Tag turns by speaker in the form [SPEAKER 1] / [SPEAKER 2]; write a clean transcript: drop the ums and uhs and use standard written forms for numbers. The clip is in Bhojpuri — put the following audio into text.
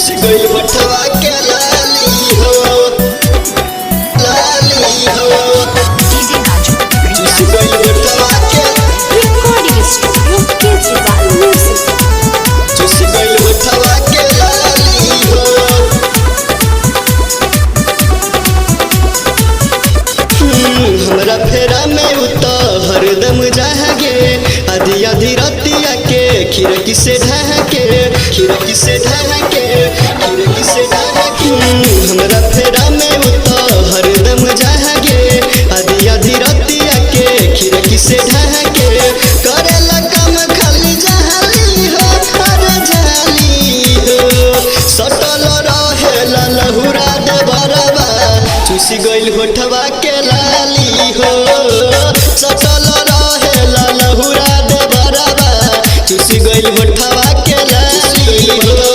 [SPEAKER 1] चुसी गइल होठवा के लाली हो
[SPEAKER 2] DJ Raju,
[SPEAKER 1] चुसी गइल होठवा के
[SPEAKER 2] recording studio, Kejriwal Music.
[SPEAKER 1] चुसी गइल होठवा के लाली हो हमरा फेरा में उता हरदम जागे आधी आधी रतिया के खिड़की से ढहके खिड़की से ढहके खिड़की से ढहके हमरा फेरा में उता हरदम जागे आधी आधी रतिया के खिड़की से ढहके करेला काम खाली जाली हो अरे जाली हो सटल रहेला लहुरा दे बरबा चुसी गइल होठवा के लाली हो सटल रहेला लहुरा दे बरबा चुसी गइल होठवा के लाली